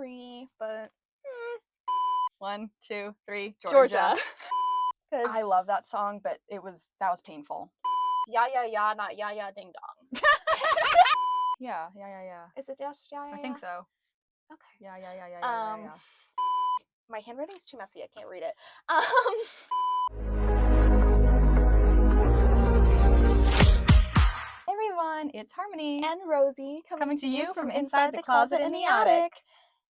Sorry, but 1, 2, 3, Georgia. I love that song, but that was painful. Yeah, yeah, yeah, not yeah, yeah, ding dong. Yeah. Is it just yeah, yeah, I yeah? think so. Okay. Yeah. My handwriting's too messy. I can't read it. Hey everyone, it's Harmony And Rosie coming to you from inside the closet in the attic.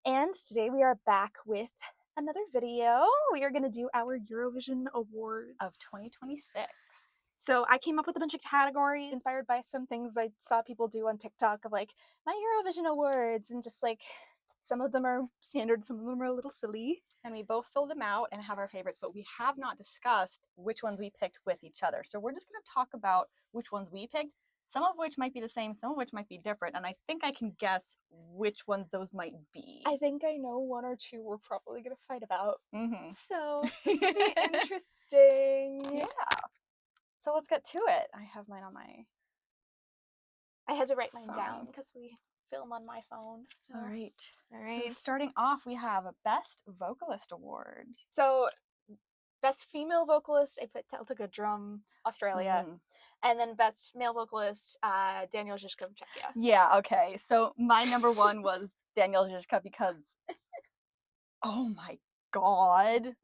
And today we are back with another video. We are going to do our Eurovision Awards of 2026. So I came up with a bunch of categories inspired by some things I saw people do on TikTok of like my Eurovision Awards, and just like some of them are standard, some of them are a little silly. And we both filled them out and have our favorites, but we have not discussed which ones we picked with each other. So we're just going to talk about which ones we picked, some of which might be the same, some of which might be different, and I think I can guess which ones those might be. I think I know one or two we're probably going to fight about. Mm-hmm. So this will be interesting. Yeah. So let's get to it. I have mine on my... I had to write mine phone down because we film on my phone. So. All right. So starting off, we have a Best Vocalist Award. So Best Female Vocalist, I put Delta Goodrum, Australia. And then Best Male Vocalist, Daniel Žižka from Czechia. Yeah, okay. So my number one was Daniel Žižka because, oh my god,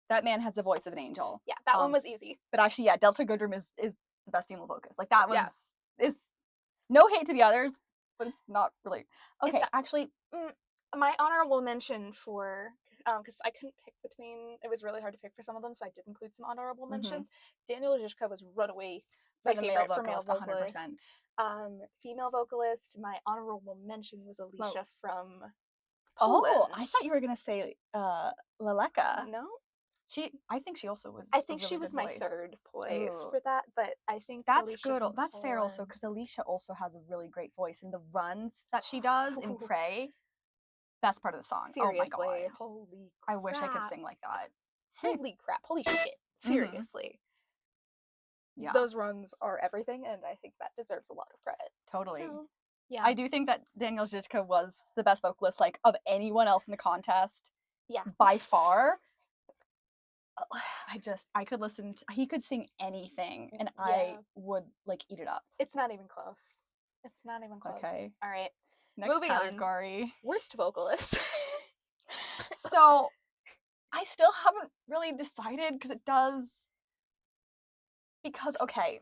that man has the voice of an angel. Yeah, that one was easy. But actually, yeah, Delta Goodrum is the best female vocalist. Like, that one is no hate to the others, but it's not really. Okay, actually, my honorable mention for, because I couldn't pick between, it was really hard to pick for some of them, so I did include some honorable mentions. Daniel Žižka was run away my favorite for male vocalist. 100%. Female vocalist, my honorable mention was Alicia from Poland. Oh, I thought you were gonna say Leleka. No, I think she also was. I think she was my third place for that, but I think that's Alicia good. That's fair also, because Alicia also has a really great voice, and the runs that she does in Pray, best part of the song. Seriously, oh my god, holy crap. I wish I could sing like that. Holy crap, holy shit, seriously. Yeah, those runs are everything, and I think that deserves a lot of credit. Totally. So, yeah, I do think that Daniel Žižka was the best vocalist, like, of anyone else in the contest. Yeah, by far. I could listen to, he could sing anything, and I would like eat it up. It's not even close. It's not even close. Okay. All right. Next Moving category. On. Worst vocalist. So I still haven't really decided, because okay,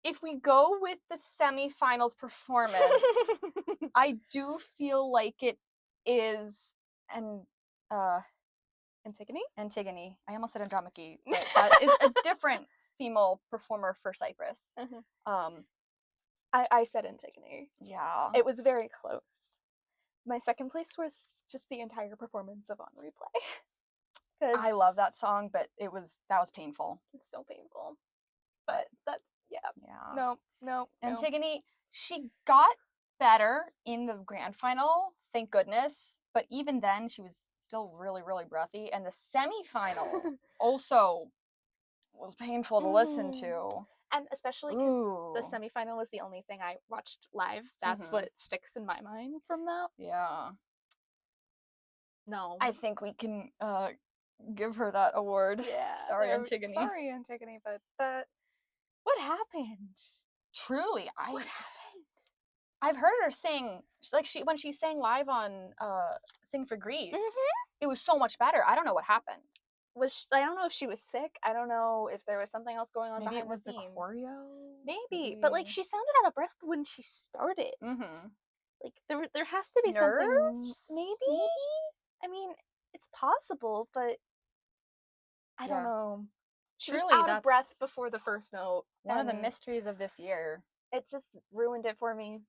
if we go with the semifinals performance, I do feel like it is Antigone. I almost said Andromache, but that is a different female performer for Cyprus. I said Antigone. Yeah. It was very close. My second place was just the entire performance of On Replay. I love that song, but that was painful. It's so painful. But that, yeah. No. Antigone, she got better in the grand final, thank goodness. But even then, she was still really, really breathy. And the semifinal also was painful to listen to. And especially because the semifinal was the only thing I watched live. That's what sticks in my mind from that. Yeah. No. I think we can give her that award. Yeah. Sorry, Antigone. Sorry, Antigone, but what happened? Truly, what happened? I've heard her sing, like, when she sang live on Sing for Greece. It was so much better. I don't know what happened. I don't know if she was sick. I don't know if there was something else going on behind it was the scenes. The choreo? Maybe. But like, she sounded out of breath when she started. Like, there has to be something. Maybe? I mean, it's possible, but I don't know. She was out of breath before the first note. One of the mysteries of this year. It just ruined it for me.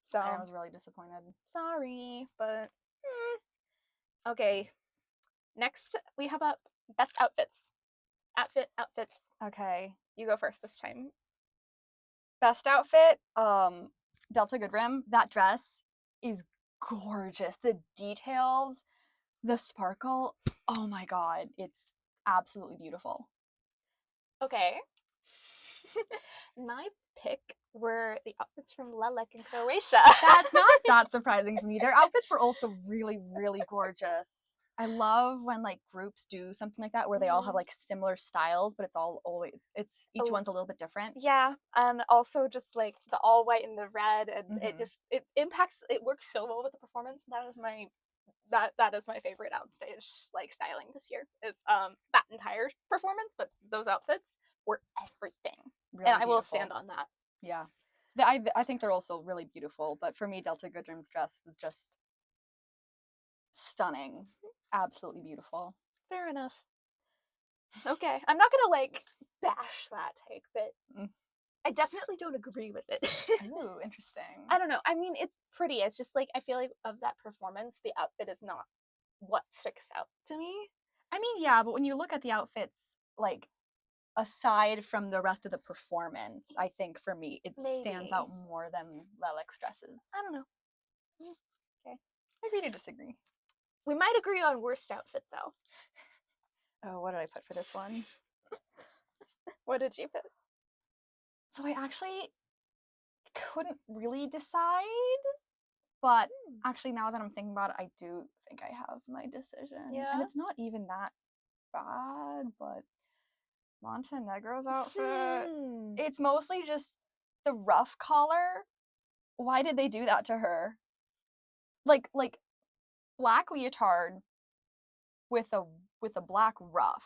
So I was really disappointed. Sorry, but okay. Next, we have up best outfits. Outfits. Okay. You go first this time. Best outfit, Delta Goodrum. That dress is gorgeous. The details, the sparkle, oh my god, it's absolutely beautiful. Okay. My pick were the outfits from Lelek in Croatia. That's not that surprising to me. Their outfits were also really, really gorgeous. I love when like groups do something like that where they all have like similar styles, but it's each one's a little bit different. Yeah, and also just like the all white and the red, and it impacts. It works so well with the performance. That is my favorite outstage like styling this year is that entire performance, but those outfits were everything, really, and I will stand on that. Yeah, I think they're also really beautiful, but for me, Delta Goodrum's dress was just stunning, absolutely beautiful. Fair enough. Okay, I'm not gonna like bash that take, but I definitely don't agree with it. Ooh, interesting. I don't know. I mean, it's pretty. It's just like I feel like of that performance, the outfit is not what sticks out to me. I mean, yeah, but when you look at the outfits, like aside from the rest of the performance, I think for me it stands out more than Lelek's dresses. I don't know. Okay, agree to disagree. We might agree on worst outfit though. Oh, what did I put for this one? What did you put? So I actually couldn't really decide, but actually now that I'm thinking about it, I do think I have my decision. Yeah. And it's not even that bad, but Montenegro's outfit, it's mostly just the ruff collar. Why did they do that to her? Like black leotard with a black ruff.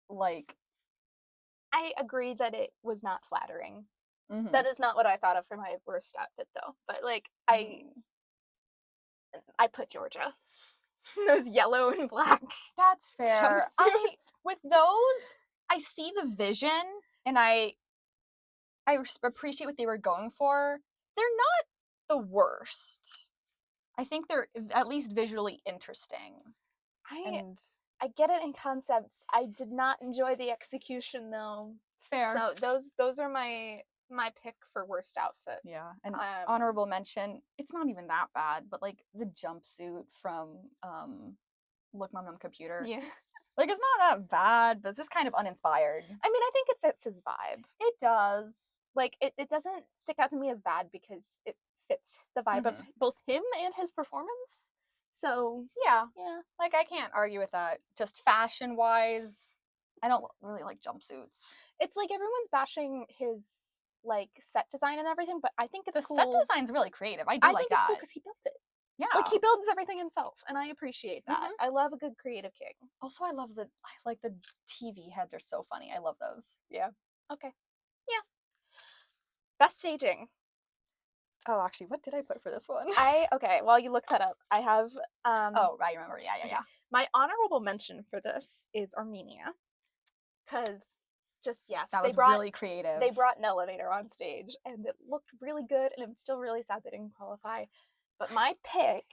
Like, I agree that it was not flattering. That is not what I thought of for my worst outfit though. But like I put Georgia. Those yellow and black. That's fair. With those, I see the vision and I appreciate what they were going for. They're not the worst. I think they're at least visually interesting. I get it in concepts. I did not enjoy the execution though. Fair. So those are my pick for worst outfit. Yeah, and honorable mention. It's not even that bad, but like the jumpsuit from Look Mom Mom Computer. Yeah. Like it's not that bad, but it's just kind of uninspired. I mean, I think it fits his vibe. It does. Like it doesn't stick out to me as bad because it fits the vibe of both him and his performance. So yeah. Like I can't argue with that. Just fashion wise, I don't really like jumpsuits. It's like everyone's bashing his like set design and everything, but I think it's cool. The set design's really creative. I do like that. I think it's cool because he built it. Yeah. Like he builds everything himself, and I appreciate that. I love a good creative king. Also, I like the TV heads are so funny. I love those. Yeah. Okay. Yeah. Best staging. Oh, actually, what did I put for this one? Okay, while you look that up, I have oh, I remember. Yeah. My honorable mention for this is Armenia. Cause that was really creative. They brought an elevator on stage and it looked really good, and I'm still really sad they didn't qualify. But my pick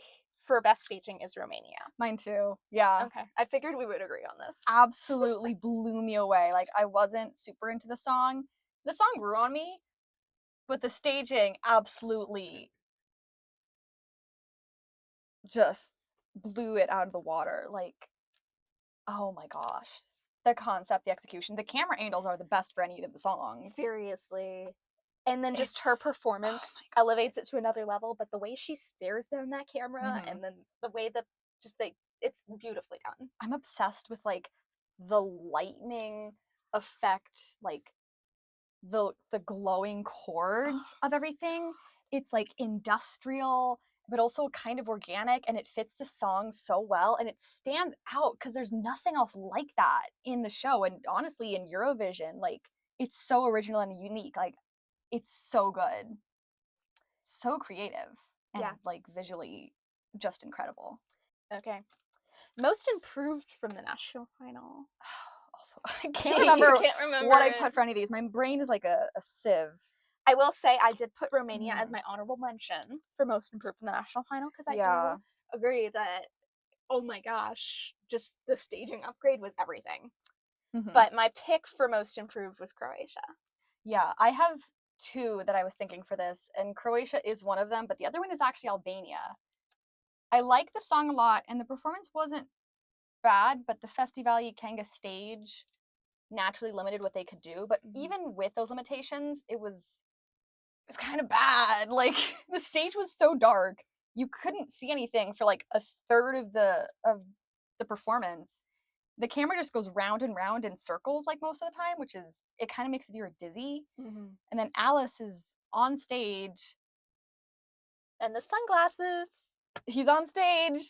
for best staging is Romania. Mine too. Yeah. Okay. I figured we would agree on this. Absolutely blew me away. Like I wasn't super into the song. The song grew on me, but the staging absolutely just blew it out of the water. Like, oh my gosh. The concept, the execution, the camera angles are the best for any of the songs. Seriously. And then just her performance elevates it to another level, but the way she stares down that camera and then the way that it's beautifully done. I'm obsessed with like the lightning effect, like the glowing chords of everything. It's like industrial, but also kind of organic, and it fits the song so well, and it stands out because there's nothing else like that in the show. And honestly, in Eurovision, like it's so original and unique. Like it's so good, so creative, and like visually just incredible. Okay. Most improved from the national final. Also, I can't remember what I put for any of these. My brain is like a sieve. I will say I did put Romania as my honorable mention for most improved from the national final because I do agree that, oh my gosh, just the staging upgrade was everything. But my pick for most improved was Croatia. Yeah, I have two that I was thinking for this, and Croatia is one of them, but the other one is actually Albania. I like the song a lot, and the performance wasn't bad, but the Festivali Kanga stage naturally limited what they could do, but even with those limitations, it was kind of bad. Like, the stage was so dark, you couldn't see anything for like a third of the performance. The camera just goes round and round in circles like most of the time, which is, it kind of makes the viewer dizzy. And then Alice is on stage, and the sunglasses. He's on stage.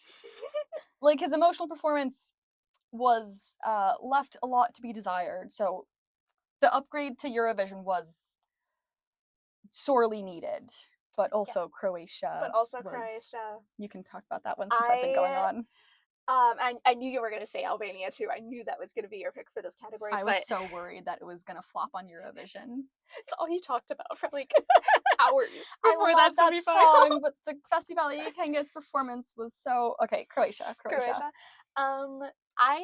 Like, his emotional performance was left a lot to be desired. So the upgrade to Eurovision was sorely needed. But also Croatia. You can talk about that one since I've been going on. I knew you were going to say Albania too. I knew that was going to be your pick for this category. I was so worried that it was going to flop on Eurovision. It's all you talked about for like hours before I love that song, but the Festivali Kanga's performance was so... Okay, Croatia. I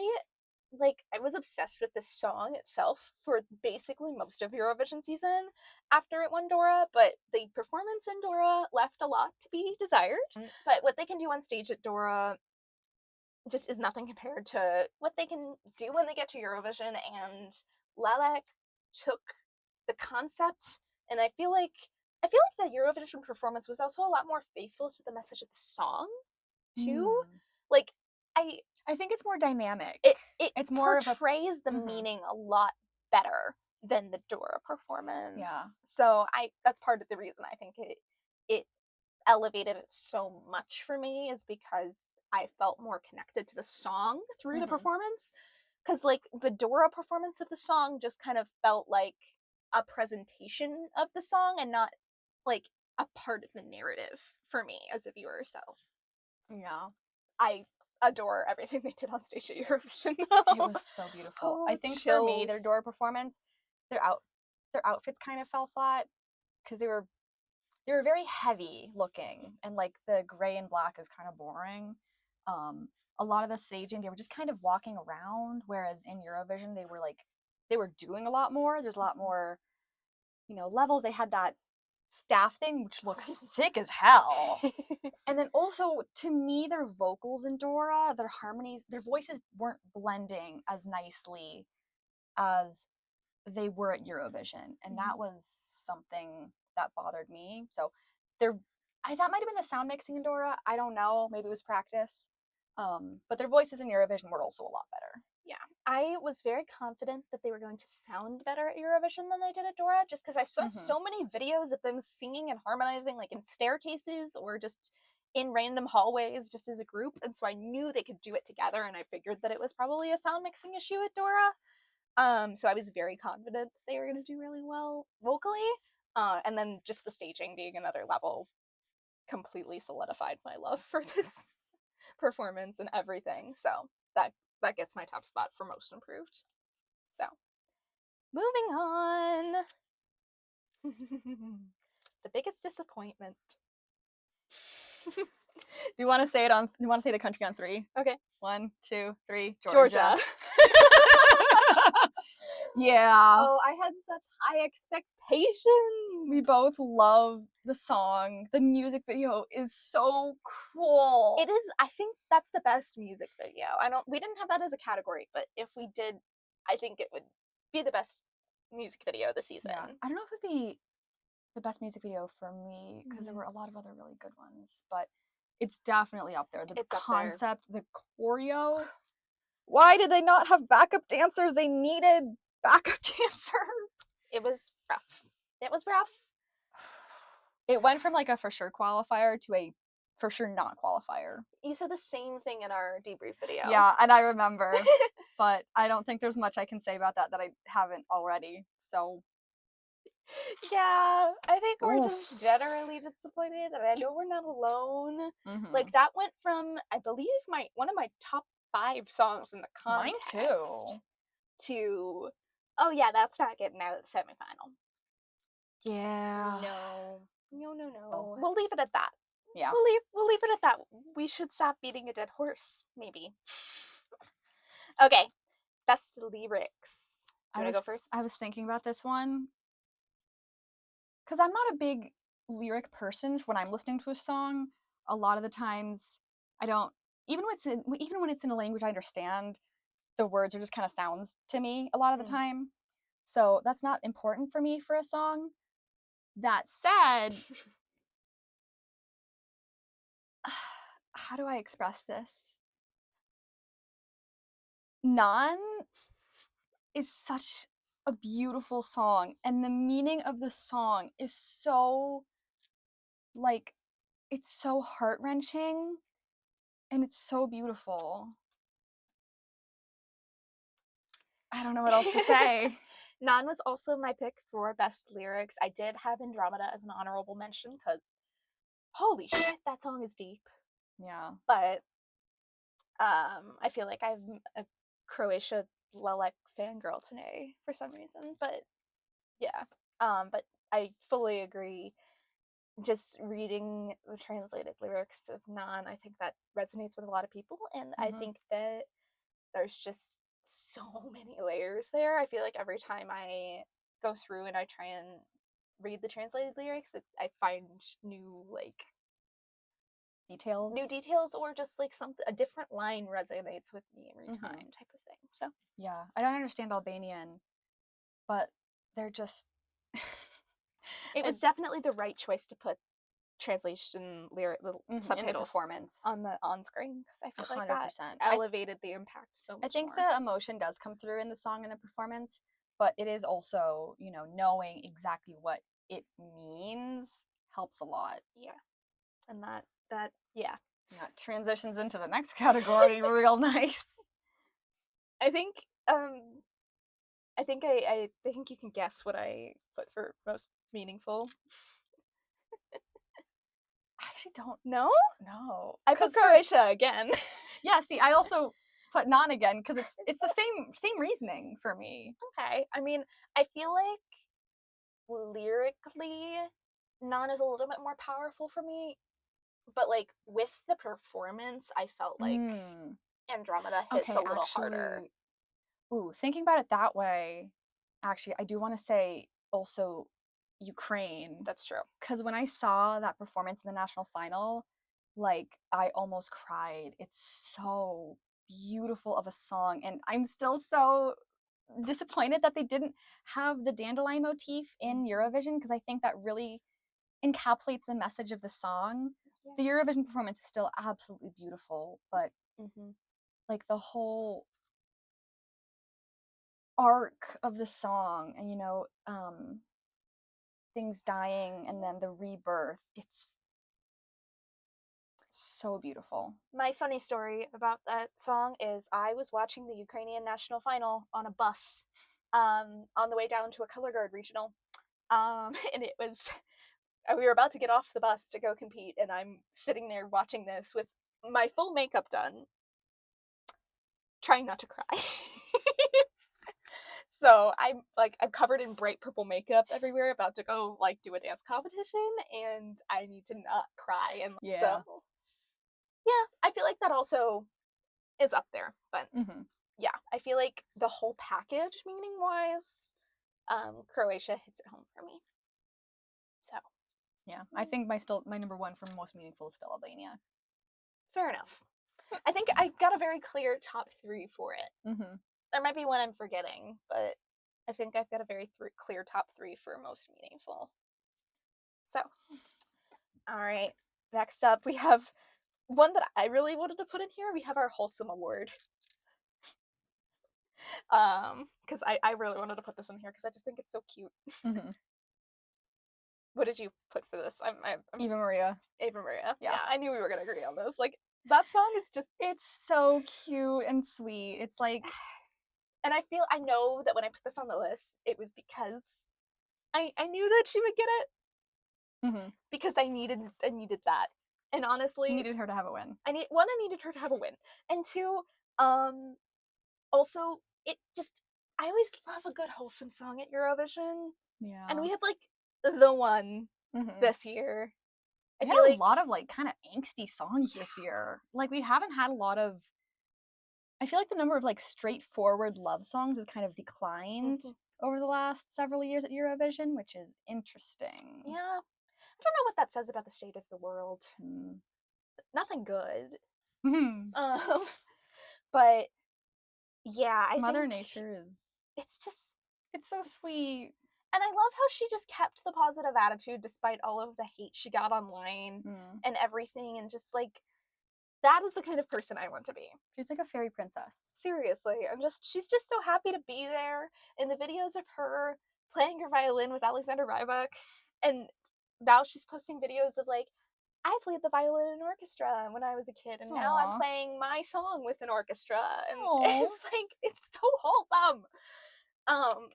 was obsessed with this song itself for basically most of Eurovision season after it won Dora, but the performance in Dora left a lot to be desired. But what they can do on stage at Dora just is nothing compared to what they can do when they get to Eurovision, and Lalek took the concept, and I feel like the Eurovision performance was also a lot more faithful to the message of the song too. Like, I think it's more dynamic. It's more portrays the meaning a lot better than the Dora performance. Yeah. So that's part of the reason I think it elevated it so much for me, is because I felt more connected to the song through the performance. Because like the Dora performance of the song just kind of felt like a presentation of the song and not like a part of the narrative for me as a viewer. So yeah, I adore everything they did on stage at Eurovision. It was so beautiful. I think for me, their Dora performance, their outfits kind of fell flat because they were very heavy looking, and like the gray and black is kind of boring. A lot of the staging, they were just kind of walking around, whereas in Eurovision they were doing a lot more. There's a lot more, levels. They had that staff thing, which looks sick as hell. And then also, to me, their vocals in Dora, their harmonies, their voices weren't blending as nicely as they were at Eurovision, and that was something that bothered me. So that might have been the sound mixing in Dora. I don't know. Maybe it was practice. But their voices in Eurovision were also a lot better. Yeah, I was very confident that they were going to sound better at Eurovision than they did at Dora, just because I saw so many videos of them singing and harmonizing, like in staircases or just in random hallways, just as a group, and so I knew they could do it together, and I figured that it was probably a sound mixing issue at Dora. So I was very confident that they were going to do really well vocally, and then just the staging being another level completely solidified my love for this performance and everything. So that gets my top spot for most improved. So, moving on. The biggest disappointment. Do you want to say the country on 3? Okay. 1, 2, 3. Georgia. Yeah. Oh, I had such high expectations. We both love the song. The music video is so cool. It is. I think that's the best music video. We didn't have that as a category, but if we did, I think it would be the best music video this season. Yeah. I don't know if it'd be the best music video for me, because there were a lot of other really good ones, but it's definitely up there. The concept, the choreo. Why did they not have backup dancers? They needed backup dancers. It was rough. It went from like a for sure qualifier to a for sure not qualifier. You said the same thing in our debrief video. Yeah, and I remember. But I don't think there's much I can say about that I haven't already. So yeah, I think we're just generally disappointed, and I know we're not alone. Like, that went from, I believe, one of my top 5 songs in the contest. Mine too. To, oh yeah, that's not getting out of the semifinal. Yeah. No. We'll leave it at that. Yeah. We'll leave it at that. We should stop beating a dead horse, maybe. Okay. Best lyrics. You want to go first? I was thinking about this one, because I'm not a big lyric person. When I'm listening to a song, a lot of the times I don't, even when it's in a language I understand, the words are just kind of sounds to me a lot of the time. So that's not important for me for a song. That said, how do I express this? Nan is such a beautiful song, and the meaning of the song is so, like, it's so heart-wrenching, and it's so beautiful. I don't know what else to say. Nan was also my pick for best lyrics. I did have Andromeda as an honorable mention because holy shit, that song is deep. Yeah. But I feel like I'm a Croatia Lelek fangirl today for some reason. But yeah. But I fully agree. Just reading the translated lyrics of Nan, I think that resonates with a lot of people, and I think that there's just so many layers there. I feel like every time I go through and I try and read the translated lyrics, I find new details, or just like a different line resonates with me every time, type of thing. So yeah, I don't understand Albanian, but they're just. it was definitely the right choice to put translation subtitles performance on screen, because I feel 100%. like that elevated the impact so much. I think the emotion does come through in the song and the performance, but it is also, knowing exactly what it means helps a lot. Yeah, and that yeah. That transitions into the next category real nice. I think I think you can guess what I put for most meaningful. I actually don't know. No. I put Croatia again. Yeah, see, I also put Nan again because it's the same reasoning for me. Okay. I mean, I feel like lyrically, Nan is a little bit more powerful for me, but like with the performance, I felt like Andromeda hits a little harder. Ooh, thinking about it that way, actually, I do want to say also Ukraine. That's true. Because when I saw that performance in the national final, like, I almost cried. It's so beautiful of a song, and I'm still so disappointed that they didn't have the dandelion motif in Eurovision, because I think that really encapsulates the message of the song. Yeah. The Eurovision performance is still absolutely beautiful, but like the whole arc of the song, and things dying and then the rebirth, it's so beautiful. My funny story about that song is I was watching the Ukrainian national final on a bus on the way down to a color guard regional, and it was we were about to get off the bus to go compete, and I'm sitting there watching this with my full makeup done, trying not to cry. So I'm covered in bright purple makeup everywhere, about to go do a dance competition, and I need to not cry. And so yeah, I feel like that also is up there. But yeah, I feel like the whole package, meaning wise, Croatia hits it home for me. So yeah, I think my number one for most meaningful is still Albania. Fair enough. I think I got a very clear top 3 for it. There might be one I'm forgetting, but I think I've got a very clear top 3 for most meaningful. So, all right. Next up, we have one that I really wanted to put in here. We have our Wholesome Award. Because I really wanted to put this in here because I just think it's so cute. What did you put for this? I'm Eva Maria. Eva Maria. Yeah, I knew we were gonna agree on this. Like, that song is just, it's so cute and sweet. It's like, and I know that when I put this on the list, it was because I knew that she would get it. Because I needed that. And honestly, you needed her to have a win. I needed her to have a win. And two, also, I always love a good wholesome song at Eurovision. Yeah. And we had the one this year. We had a lot of kind of angsty songs this year. Like, we haven't had a lot of, I feel like the number of straightforward love songs has kind of declined over the last several years at Eurovision, which is interesting. Yeah. I don't know what that says about the state of the world. Nothing good. But Yeah, Mother Nature is... It's so sweet. And I love how she just kept the positive attitude despite all of the hate she got online and everything, and just, like, that is the kind of person I want to be. She's like a fairy princess. Seriously. She's just so happy to be there in the videos of her playing her violin with Alexander Rybak, and now she's posting videos of, like, I played the violin in orchestra when I was a kid, and now I'm playing my song with an orchestra, and it's like, it's so wholesome.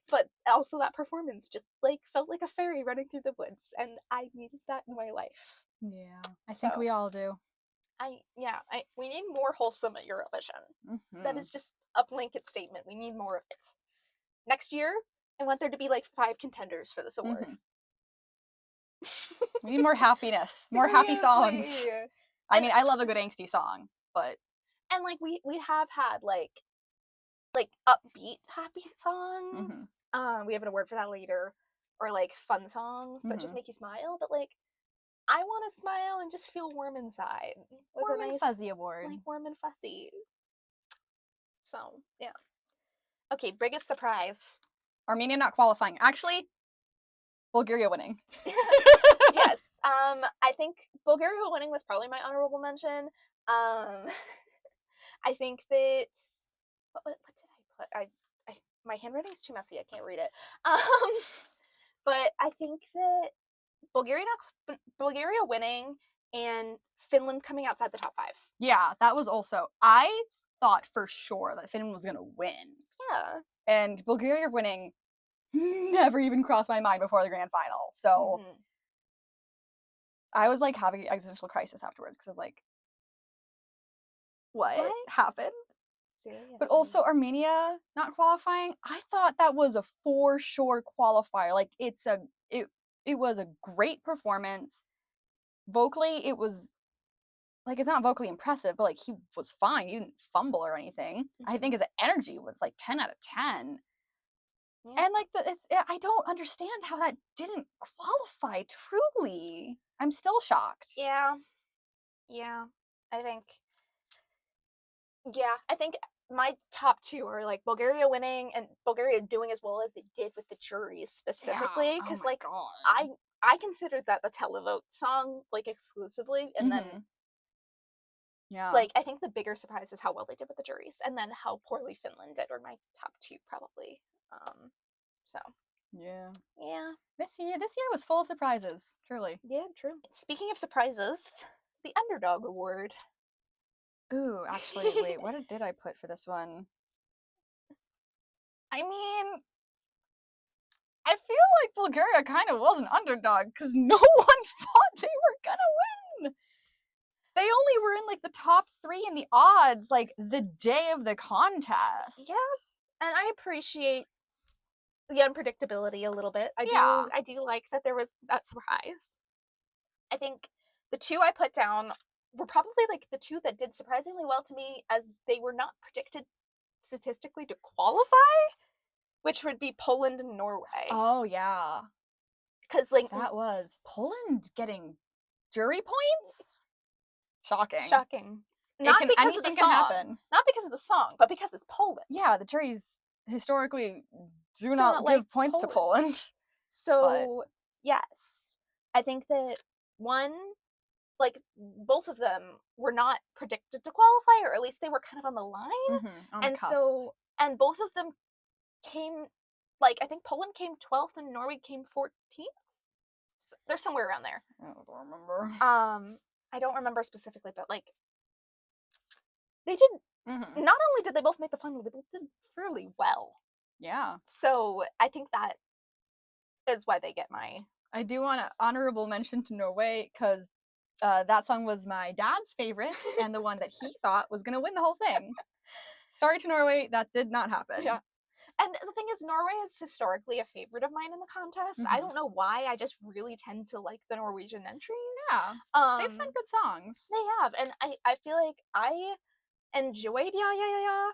But also that performance just, like, felt like a fairy running through the woods, and I needed that in my life. Yeah, I think we all do. We need more wholesome at Eurovision. That is just a blanket statement. We need more of it. Next year, I want there to be, like, 5 contenders for this award. We need more happiness, more happy songs. I mean, I love a good angsty song, but... And, like, we have had, like upbeat happy songs. We have an award for that later. Or, like, fun songs that just make you smile, but, like, I want to smile and just feel warm inside. With warm a nice, and fuzzy award. Like, warm and fuzzy. So, yeah. Okay, biggest surprise. Armenia not qualifying. Actually, Bulgaria winning. Yes. I think Bulgaria winning was probably my honorable mention. I think that... What did I put? My handwriting's too messy. I can't read it. But I think that Bulgaria winning and Finland coming outside the top 5. Yeah, that was also... I thought for sure that Finland was gonna win. Yeah. And Bulgaria winning never even crossed my mind before the grand final. So I was, like, having an existential crisis afterwards because I was like, what happened? Seriously. But also Armenia not qualifying, I thought that was a for sure qualifier. Like, it was a great performance. Vocally, it was, like, it's not vocally impressive, but, like, he was fine. He didn't fumble or anything. I think his energy was, like, 10 out of 10. Yeah. And, like, I don't understand how that didn't qualify, truly. I'm still shocked. Yeah. I think my top 2 are, like, Bulgaria winning and Bulgaria doing as well as they did with the juries specifically, because like, I considered that the televote song, like, exclusively, and then like, I think the bigger surprise is how well they did with the juries, and then how poorly Finland did are my top 2 probably. So yeah. This year was full of surprises, truly. Yeah, true. Speaking of surprises, the Underdog Award. Ooh, actually, wait, what did I put for this one? I mean, I feel like Bulgaria kind of was an underdog because no one thought they were gonna win. They only were in, like, the top 3 in the odds, like, the day of the contest. Yeah, and I appreciate the unpredictability a little bit. I do like that there was that surprise. I think the 2 I put down were probably, like, the 2 that did surprisingly well to me, as they were not predicted statistically to qualify, which would be Poland and Norway. Oh, yeah. Because, like... That was... Poland getting jury points? Shocking. Not because of the song. Not because of the song, but because it's Poland. Yeah, the juries historically do not give points to Poland. So, yes. I think that both of them were not predicted to qualify, or at least they were kind of on the line. On the cusp. And both of them came, like, I think Poland came 12th and Norway came 14th. So they're somewhere around there. I don't remember. I don't remember specifically, but, like, they did. Not only did they both make the final, they both did fairly well. Yeah. So I think that is why they get my... I do want an honorable mention to Norway, because that song was my dad's favorite and the one that he thought was going to win the whole thing. Sorry to Norway, that did not happen. Yeah. And the thing is, Norway is historically a favorite of mine in the contest. I don't know why, I just really tend to like the Norwegian entries. Yeah. They've sung good songs. They have, and I feel like I enjoyed Ya Ya Ya Ya.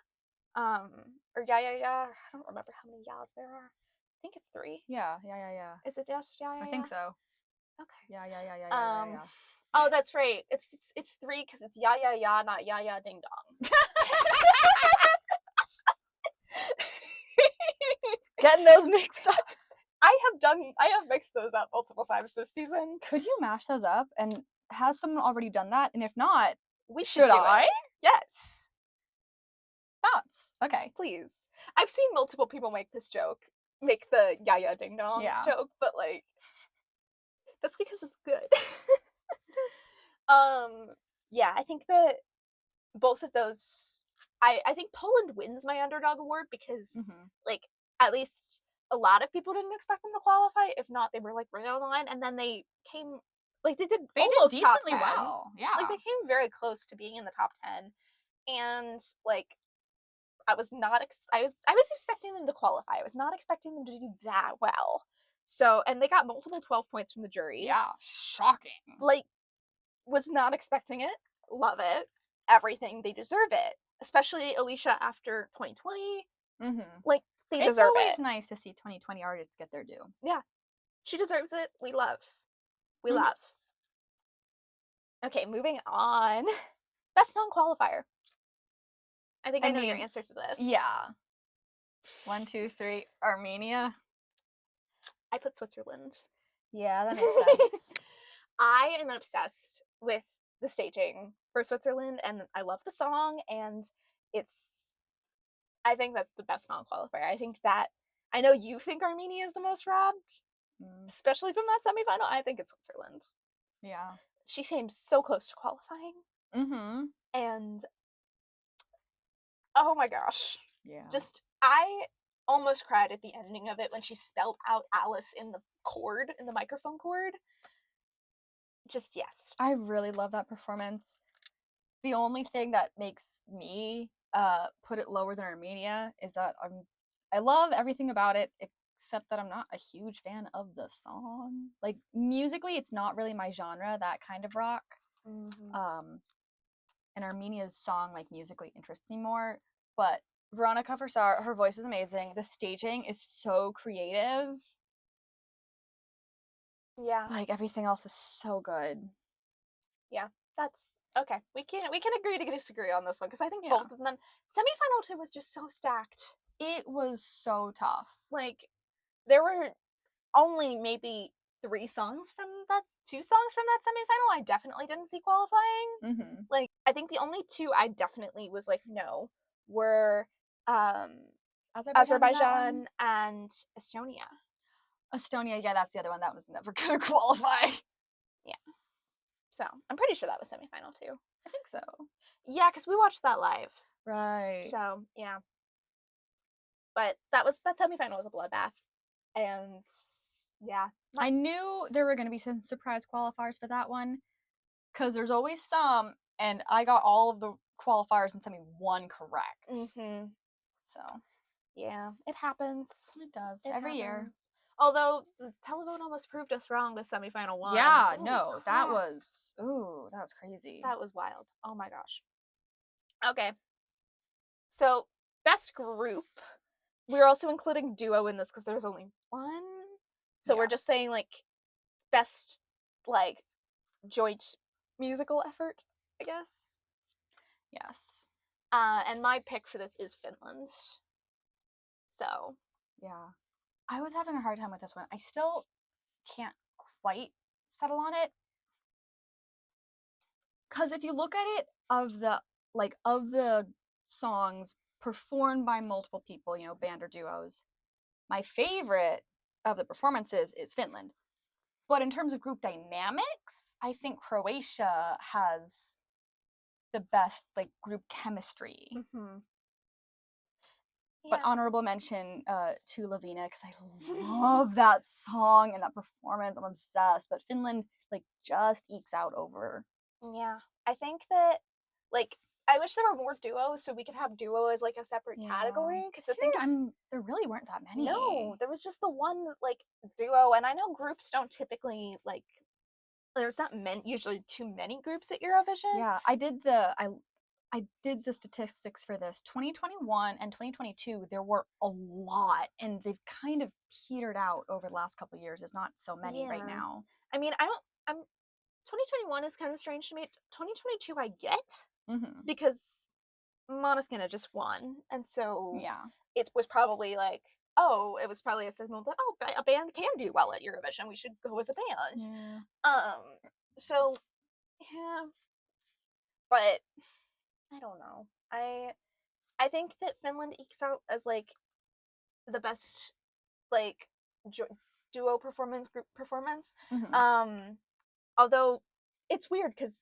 Or Ya Ya Ya. I don't remember how many Yas there are. I think it's 3. Yeah, Ya Ya Ya. Is it just Ya Ya Ya? I think so. Okay. Ya Ya Ya Ya Ya Ya. Oh, that's right. It's 3 because it's Ya Ya Ya, not Ya Ya Ding Dong. Getting those mixed up. I have mixed those up multiple times this season. Could you mash those up? And has someone already done that? And if not, we should do it. Yes. Thoughts? Okay. Please. I've seen multiple people make this joke. Make the Yaya Ding Dong joke, but like that's because it's good. Yeah, I think that both of those I think Poland wins my underdog award because like at least a lot of people didn't expect them to qualify. If not, they were like right on the line, and then they came like they did almost decently top 10. well. Yeah. Like they came very close to being in the top 10. And like I was not I was expecting them to qualify. I was not expecting them to do that well. So, and they got multiple 12 points from the juries. Yeah, shocking. Like was not expecting it. Love it. Everything. They deserve it. Especially Alicia after 2020. Like they deserve it. It's always nice to see 2020 artists get their due. Yeah. She deserves it. We love. We love. Okay, moving on. Best non-qualifier. I think I know your answer to this. Yeah. 1, 2, 3. Armenia. I put Switzerland. Yeah, that makes sense. I am obsessed with the staging for Switzerland, and I love the song, and I think that's the best non-qualifier. I think that, I know you think Armenia is the most robbed, especially from that semifinal. I think it's Switzerland. Yeah. She seems so close to qualifying. And oh my gosh. Yeah. Just, I almost cried at the ending of it when she spelled out Alice in the microphone cord. Just, yes. I really love that performance. The only thing that makes me put it lower than Armenia is that I love everything about it, except that I'm not a huge fan of the song. Like, musically, it's not really my genre, that kind of rock. And Armenia's song, like, musically interests me more. But Veronica Forsar, her voice is amazing. The staging is so creative. Yeah. Like, everything else is so good. Yeah, that's okay. We can agree to disagree on this one because I think both of them. Semifinal 2 was just so stacked. It was so tough. Like there were only maybe 2 songs from that semifinal I definitely didn't see qualifying. Like I think the only 2 I definitely was like no were Azerbaijan and Estonia. Estonia, yeah, that's the other one that was never gonna qualify. Yeah. So I'm pretty sure that was semifinal 2. I think so. Yeah, because we watched that live. Right. So yeah. But that semifinal was a bloodbath. And yeah. I knew there were gonna be some surprise qualifiers for that one. Because there's always some, and I got all of the qualifiers in semi 1 correct. So yeah, it happens. It does. Every year. Although the televote almost proved us wrong with semifinal 1. Yeah, no, that was crazy. That was wild. Oh my gosh. Okay. So best group. We're also including duo in this because there's only 1. So we're just saying like best like joint musical effort, I guess. Yes. And my pick for this is Finland. So yeah. I was having a hard time with this one. I still can't quite settle on it. Because if you look at it, of the songs performed by multiple people, you know, band or duos, my favorite of the performances is Finland. But in terms of group dynamics, I think Croatia has the best like group chemistry. But honorable mention to Lavina because I love that song and that performance. I'm obsessed. But Finland like just ekes out over. Yeah, I think that like I wish there were more duos so we could have duo as like a separate category. Because I think there really weren't that many. No, there was just the one like duo, and I know groups don't typically like. There's not usually too many groups at Eurovision. Yeah, I did the statistics for this. 2021 and 2022, there were a lot, and they've kind of petered out over the last couple of years. There's not so many right now. I mean, 2021 is kind of strange to me. 2022, I get because Måneskin just won, and so it was probably like oh, it was probably a signal that, oh, a band can do well at Eurovision. We should go as a band. Yeah. So, yeah. But, I don't know. I think that Finland ekes out as, like, the best, like, duo performance, group performance. Mm-hmm. Although, it's weird, because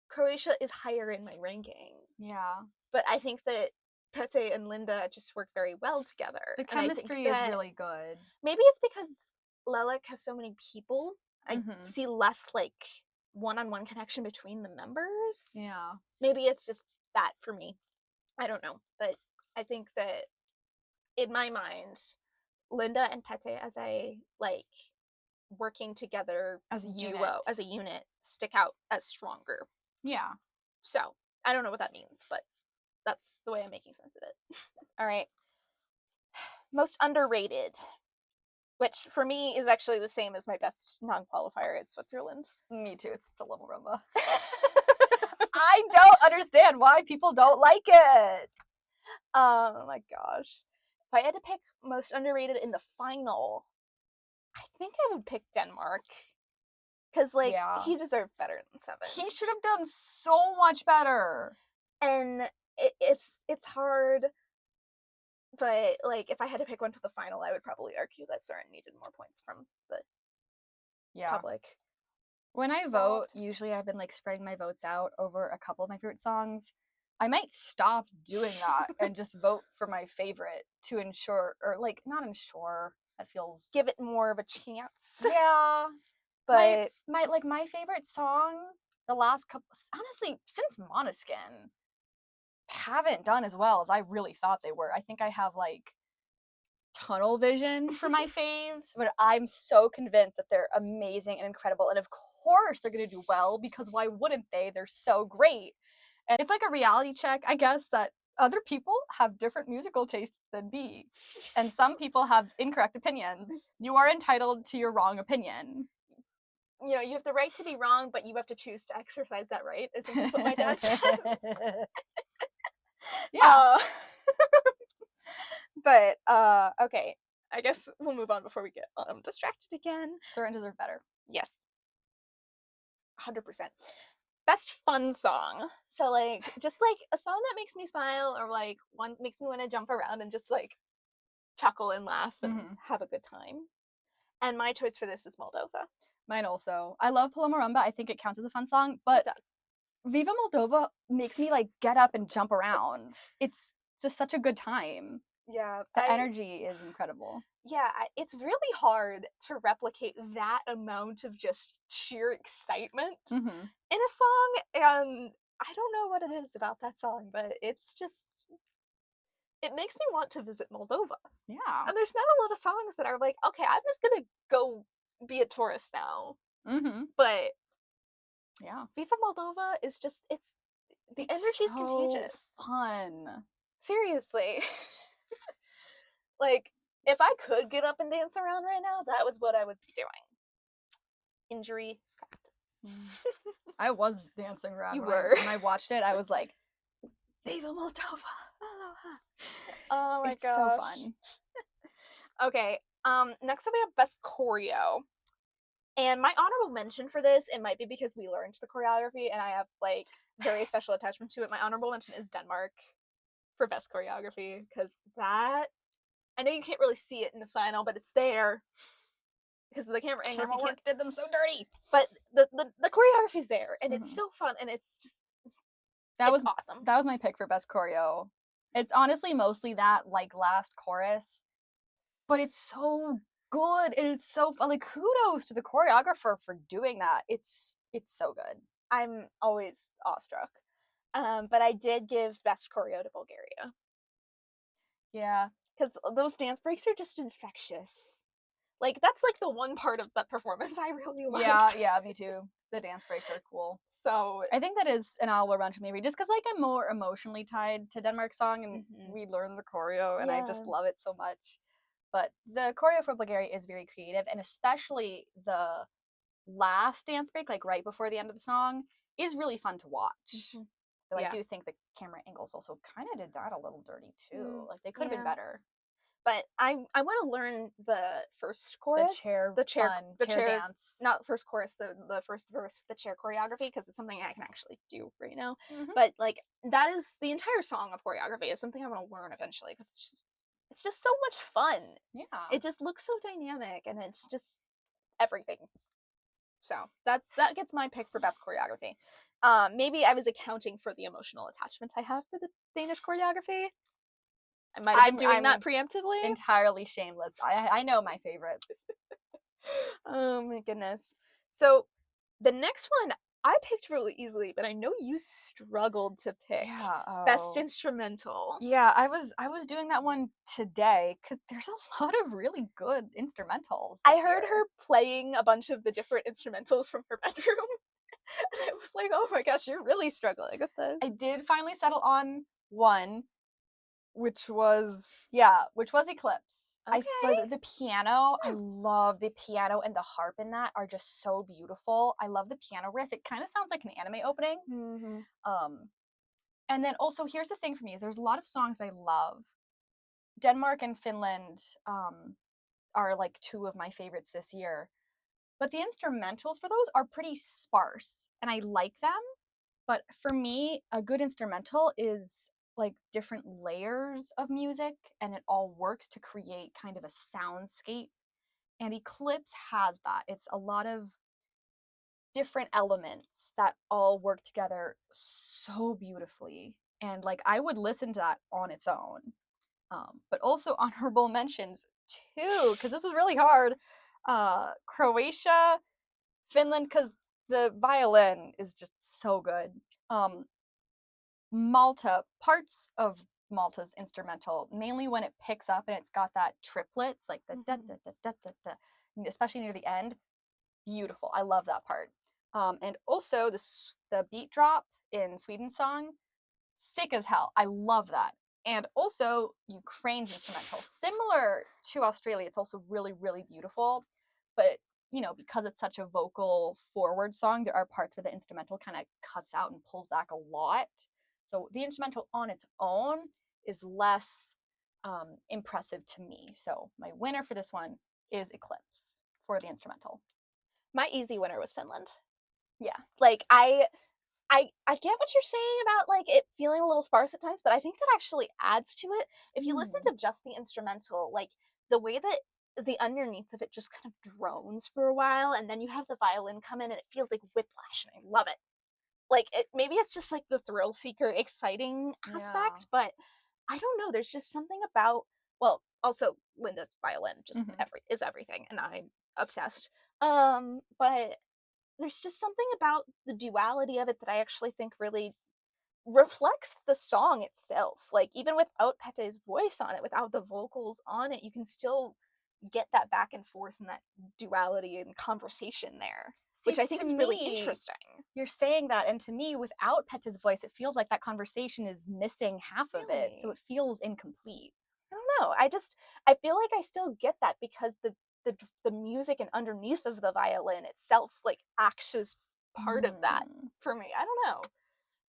Croatia is higher in my ranking. Yeah. But I think that Pete and Linda just work very well together. The chemistry is really good. Maybe it's because Lelek has so many people. I see less, like, one-on-one connection between the members. Yeah. Maybe it's just that for me. I don't know. But I think that, in my mind, Linda and Pete as a, like, working together as a unit, duo, as a unit, stick out as stronger. Yeah. So, I don't know what that means, but that's the way I'm making sense of it. All right. Most underrated, which for me is actually the same as my best non-qualifier. It's Switzerland. Me too. It's the Rumba. I don't understand why people don't like it. Oh my gosh. If I had to pick most underrated in the final, I think I would pick Denmark. Because, like, he deserved better than 7. He should have done so much better. And it's hard, but, like, if I had to pick one for the final, I would probably argue that Søren needed more points from the public. When I vote, usually I've been, like, spreading my votes out over a couple of my favorite songs. I might stop doing that and just vote for my favorite to ensure, or, like, not ensure, that feels... Give it more of a chance. Yeah. But my favorite song, the last couple, honestly, since Måneskin, haven't done as well as I really thought they were. I think I have, like, tunnel vision for my faves, but I'm so convinced that they're amazing and incredible, and of course they're gonna do well, because why wouldn't they? They're so great. And it's like a reality check, I guess, that other people have different musical tastes than me, and some people have incorrect opinions. You are entitled to your wrong opinion. You know, you have the right to be wrong, but you have to choose to exercise that right. Isn't this what my dad says? Yeah. But, okay. I guess we'll move on before we get distracted again. Søren deserved better. Yes. 100%. Best fun song. So, like, just, like, a song that makes me smile, or, like, one makes me want to jump around and just, like, chuckle and laugh and have a good time. And my choice for this is Moldova. Mine also. I love Paloma Rumba. I think it counts as a fun song, but it does. Viva Moldova makes me, like, get up and jump around. It's just such a good time. Yeah. The energy is incredible. Yeah, it's really hard to replicate that amount of just sheer excitement in a song, and I don't know what it is about that song, but it's just, it makes me want to visit Moldova. Yeah. And there's not a lot of songs that are like, okay, I'm just gonna go be a tourist now. But yeah, Viva Moldova is just, the energy's so contagious. Fun. Seriously. Like, if I could get up and dance around right now, that was what I would be doing. Injury. I was dancing around. You were. When I watched it, I was like, Viva Moldova. Oh my gosh. It's so fun. Okay, next up we have best choreo. And my honorable mention for this, it might be because we learned the choreography and I have, like, very special attachment to it. My honorable mention is Denmark for best choreography, because that, I know you can't really see it in the final, but it's there because of the camera angles. You can't did them so dirty. But the choreography's there, and it's so fun, and it's just, that was awesome. That was my pick for best choreo. It's honestly mostly that, like, last chorus, but it's so good. It is so fun. Like, kudos to the choreographer for doing that. It's so good. I'm always awestruck. But I did give best choreo to Bulgaria. Yeah. Because those dance breaks are just infectious. Like, that's, like, the one part of that performance I really liked. Yeah, me too. The dance breaks are cool. So I think that is an honorable mention maybe, just because, like, I'm more emotionally tied to Denmark's song, and we learned the choreo, and I just love it so much. But the choreo for Bulgaria is very creative, and especially the last dance break, like, right before the end of the song, is really fun to watch. Though I do think the camera angles also kind of did that a little dirty too. Like, they could have been better. But I want to learn the first chorus, the chair dance. Not first chorus, the first verse, the chair choreography, because it's something I can actually do right now. Mm-hmm. But like that is the entire song of choreography is something I want to learn eventually because it's just so much fun. Yeah, it just looks so dynamic and it's just everything. So that gets my pick for best choreography. Maybe I was accounting for the emotional attachment I have for the Danish choreography. I might have been doing that preemptively. Entirely shameless. I know my favorites. Oh my goodness. So the next one I picked really easily, but I know you struggled to pick. Yeah, best instrumental. Yeah, I was doing that one today because there's a lot of really good instrumentals. I heard her playing a bunch of the different instrumentals from her bedroom. And I was like, oh my gosh, you're really struggling with this. I did finally settle on one, which was Eclipse. Okay. The piano, I love the piano and the harp in that are just so beautiful. I love the piano riff. It kind of sounds like an anime opening. Mm-hmm. And then also here's the thing for me is there's a lot of songs I love. Denmark and Finland are like two of my favorites this year. But the instrumentals for those are pretty sparse and I like them. But for me, a good instrumental is like different layers of music and it all works to create kind of a soundscape. And Eclipse has that. It's a lot of different elements that all work together so beautifully. And like I would listen to that on its own. But also honorable mentions too, because this was really hard. Croatia, Finland, because the violin is just so good. Malta, parts of Malta's instrumental, mainly when it picks up and it's got that triplets, like the da da da da da da, especially near the end. Beautiful. I love that part. And also the beat drop in Sweden's song, sick as hell. I love that. And also Ukraine's instrumental, similar to Australia, it's also really, really beautiful. But because it's such a vocal forward song, there are parts where the instrumental kind of cuts out and pulls back a lot. So the instrumental on its own is less impressive to me. So my winner for this one is Eclipse for the instrumental. My easy winner was Finland. Yeah. Like I get what you're saying about like it feeling a little sparse at times, but I think that actually adds to it. If you listen to just the instrumental, like the way that the underneath of it just kind of drones for a while, and then you have the violin come in and it feels like whiplash, and I love it. Like maybe it's just like the thrill seeker exciting aspect, but I don't know. There's just something about also Linda's violin just is everything, and I'm obsessed. But there's just something about the duality of it that I actually think really reflects the song itself. Like even without Pete's voice on it, without the vocals on it, you can still get that back and forth and that duality and conversation there, which I think is really interesting. You're saying that, and to me, without Pete's voice, it feels like that conversation is missing half of it, so it feels incomplete. I don't know. I feel like I still get that because the music and underneath of the violin itself like acts as part of that for me. I don't know.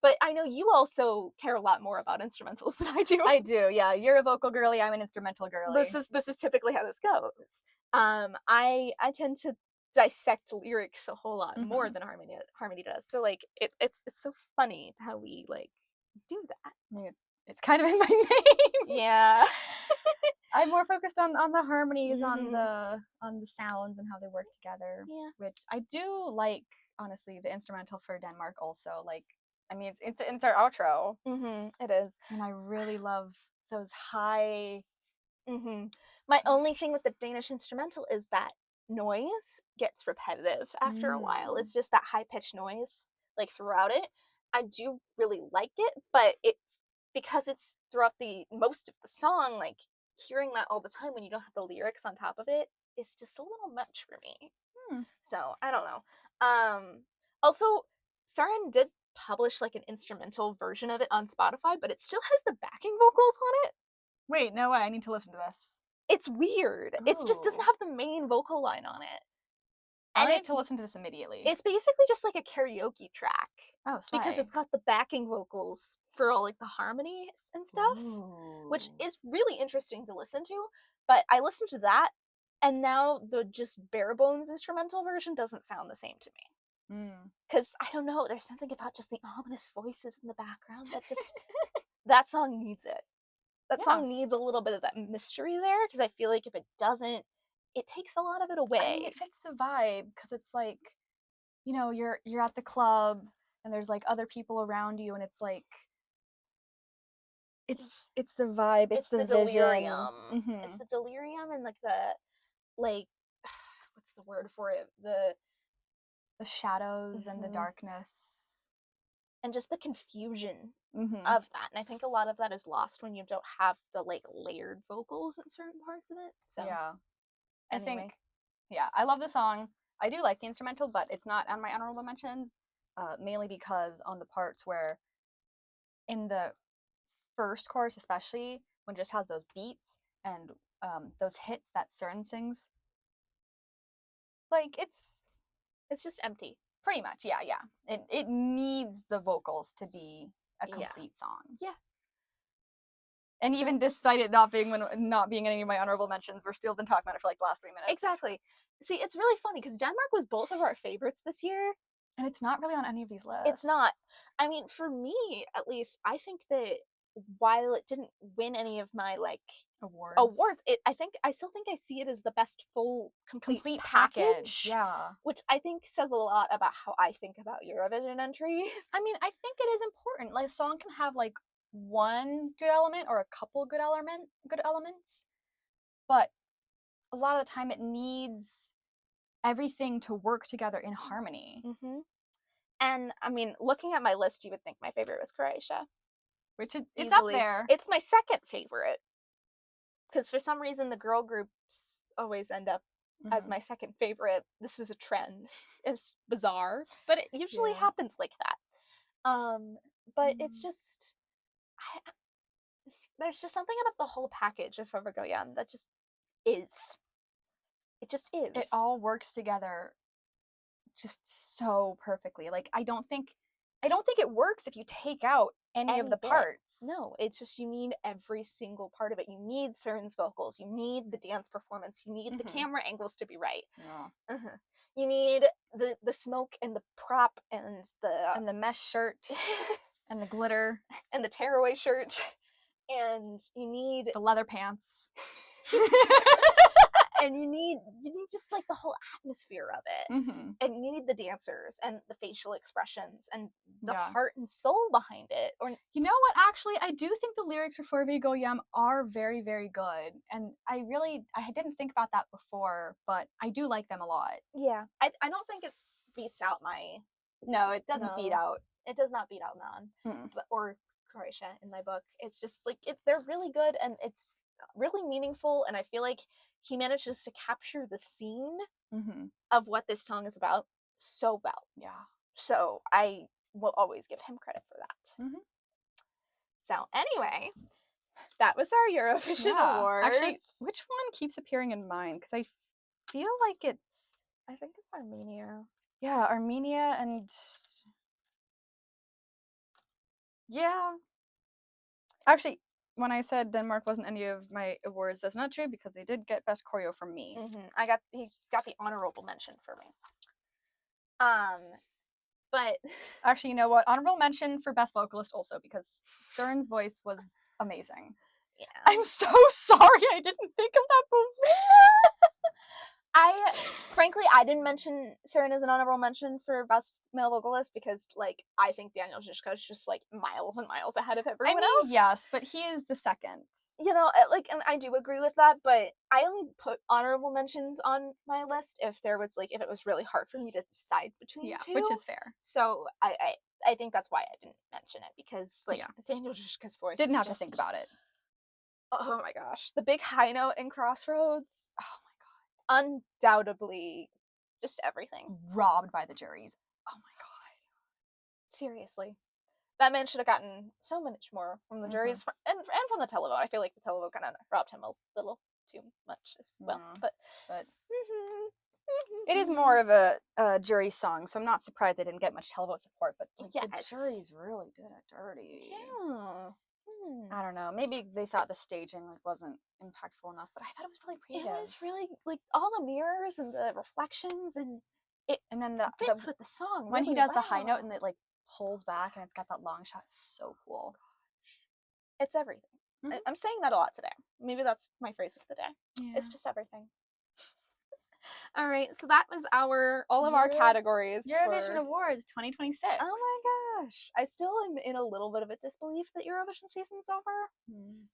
But I know you also care a lot more about instrumentals than I do. I do, yeah. You're a vocal girly, I'm an instrumental girly. This is typically how this goes. I tend to dissect lyrics a whole lot more than Harmony does. So like it's so funny how we like do that. I mean, it's kind of in my name. Yeah. I'm more focused on the harmonies, on the sounds and how they work together. Yeah. Which I do like, honestly, the instrumental for Denmark also. Like, I mean, it's our outro. It is. And I really love those high. My only thing with the Danish instrumental is that noise gets repetitive after a while. It's just that high pitched noise like throughout it. I do really like it, but because it's throughout the most of the song, like hearing that all the time when you don't have the lyrics on top of it, it's just a little much for me. So I don't know. Also, Sarin did publish like an instrumental version of it on Spotify, but it still has the backing vocals on it. Wait, no way! I need to listen to this. It's weird. It just doesn't have the main vocal line on it. I need to listen to this immediately. It's basically just like a karaoke track. Oh, because it's got the backing vocals for all like the harmonies and stuff, which Ooh. is really interesting to listen to. But I listened to that, and now the just bare bones instrumental version doesn't sound the same to me. Because I don't know, there's something about just the ominous voices in the background that just that song needs it. That song needs a little bit of that mystery there, because I feel like if it doesn't, it takes a lot of it away. I mean, it fits the vibe, because it's like, you know, you're at the club and there's like other people around you, and it's like it's the vibe, it's the delirium. Mm-hmm. It's the delirium and like the like what's the word for it? The shadows and the darkness. And just the confusion of that. And I think a lot of that is lost when you don't have the like layered vocals in certain parts of it. So yeah. anyway. I think, yeah, I love the song. I do like the instrumental, but it's not on my honorable mentions, mainly because on the parts where, in the first chorus especially, when it just has those beats and those hits that Cern sings, like it's just empty. Pretty much, yeah. It needs the vocals to be a complete song. Yeah. And so, even despite it not being any of my honorable mentions, we're still been talking about it for like the last 3 minutes. Exactly. See, it's really funny because Denmark was both of our favorites this year. And it's not really on any of these lists. It's not. I mean, for me, at least, I think that while it didn't win any of my like awards, I still think I see it as the best full complete package. Yeah. Which I think says a lot about how I think about Eurovision entries. I mean, I think it is important. Like, a song can have like one good element or a couple good elements, but a lot of the time it needs everything to work together in harmony. And I mean, looking at my list, you would think my favorite was Croatia. Which it's up there. It's my second favorite. Because for some reason, the girl groups always end up as my second favorite. This is a trend. It's bizarre, but it usually happens like that. But it's just, there's just something about the whole package of Favourgoyam that just is. It just is. It all works together just so perfectly. Like, I don't think it works if you take out any of the parts. No, it's just, you need every single part of it. You need Cern's vocals, you need the dance performance, you need the camera angles to be right. Yeah. You need the smoke and the prop and the mesh shirt and the glitter and the tearaway shirt, and you need the leather pants. And you need just like the whole atmosphere of it, and you need the dancers and the facial expressions and the heart and soul behind it. Or, you know what? Actually, I do think the lyrics for Favourgoyam are very, very good, and I didn't think about that before, but I do like them a lot. Yeah, I don't think it beats out my. No, it doesn't beat out. It does not beat out Non, or Croatia in my book. It's just like they're really good, and it's really meaningful, and I feel like he manages to capture the scene of what this song is about so well. Yeah. So I will always give him credit for that. So anyway, that was our Eurovision awards. Actually, which one keeps appearing in mine? Because I feel like I think it's Armenia. Yeah, Armenia and... Yeah. Actually, when I said Denmark wasn't any of my awards, that's not true, because they did get best choreo from me. He got the honorable mention for me. But actually, you know what? Honorable mention for best vocalist also, because Cern's voice was amazing. Yeah. I'm so sorry I didn't think of that before. Frankly, I didn't mention Cern as an honorable mention for best male vocalist because, like, I think Daniel Žižka is just, like, miles and miles ahead of everyone else. Yes, but he is the second. You know, like, and I do agree with that, but I only put honorable mentions on my list if it was really hard for me to decide between two. Which is fair. So I think that's why I didn't mention it, because, like, Daniel Žižka's voice didn't have to think about it. Oh my gosh. The big high note in Crossroads. Oh my god. Undoubtedly just everything. Robbed by the juries. Oh my god. Seriously. That man should have gotten so much more from the juries and from the televote. I feel like the televote kind of robbed him a little too much as well. But It is more of a jury song, so I'm not surprised they didn't get much televote support. But like, the jury's really good at Dirty. Yeah. I don't know. Maybe they thought the staging like wasn't impactful enough, but I thought it was really creative. It was really like all the mirrors and the reflections, and it and then fits with the song when really he does well. the high note and it like pulls back and it's got that long shot. It's so cool. It's everything. I'm saying that a lot today. Maybe that's my phrase of the day. Yeah. It's just everything. All right, so that was all of our categories. Eurovision Awards 2026. Oh my gosh. I still am in a little bit of a disbelief that Eurovision season's over.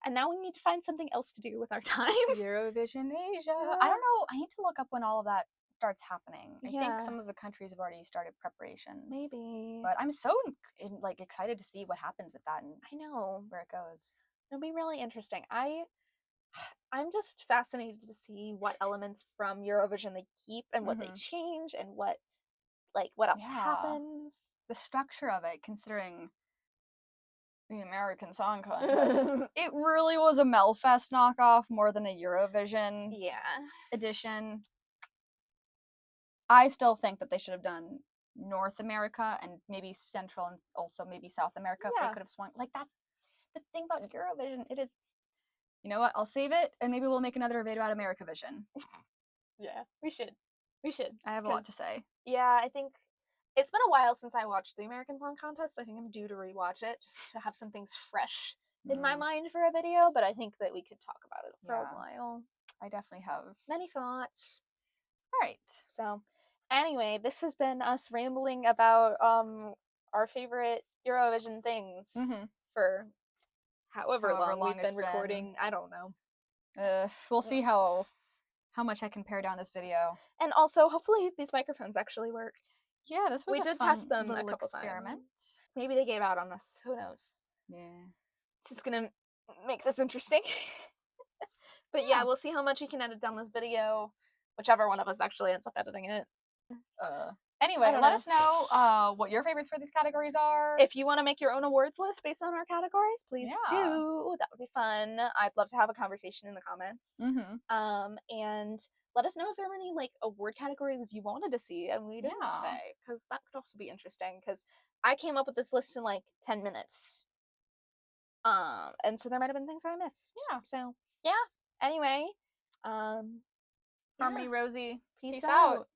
And now we need to find something else to do with our time. Eurovision Asia. I don't know. I need to look up when all of that starts happening. I think some of the countries have already started preparations. Maybe. But I'm so like excited to see what happens with that and I know where it goes. It'll be really interesting. I'm just fascinated to see what elements from Eurovision they keep and what they change and what else happens. The structure of it, considering the American Song Contest, it really was a Melfest knockoff more than a Eurovision edition. I still think that they should have done North America and maybe Central and also maybe South America if they could have swung. Like, that's the thing about Eurovision. It is, you know what, I'll save it and maybe we'll make another video about Americavision. Yeah, we should. I have a lot to say. Yeah, I think it's been a while since I watched the American Song Contest. I think I'm due to rewatch it just to have some things fresh in my mind for a video, but I think that we could talk about it for a while. I definitely have many thoughts. All right. So, anyway, this has been us rambling about our favorite Eurovision things for however long we've been recording. I don't know. We'll see how much I can pare down this video. And also, hopefully, these microphones actually work. Yeah, this was we did test them a couple times. Maybe they gave out on us. Who knows? Yeah. It's just gonna make this interesting. But yeah, we'll see how much we can edit down this video. Whichever one of us actually ends up editing it. Anyway, let us know what your favorites for these categories are. If you want to make your own awards list based on our categories, please do. That would be fun. I'd love to have a conversation in the comments. And let us know if there were any award categories you wanted to see and we didn't say, because that could also be interesting. Because I came up with this list in 10 minutes. And so there might have been things I missed. Yeah. So yeah. Anyway, Harmony Rosie. Peace out.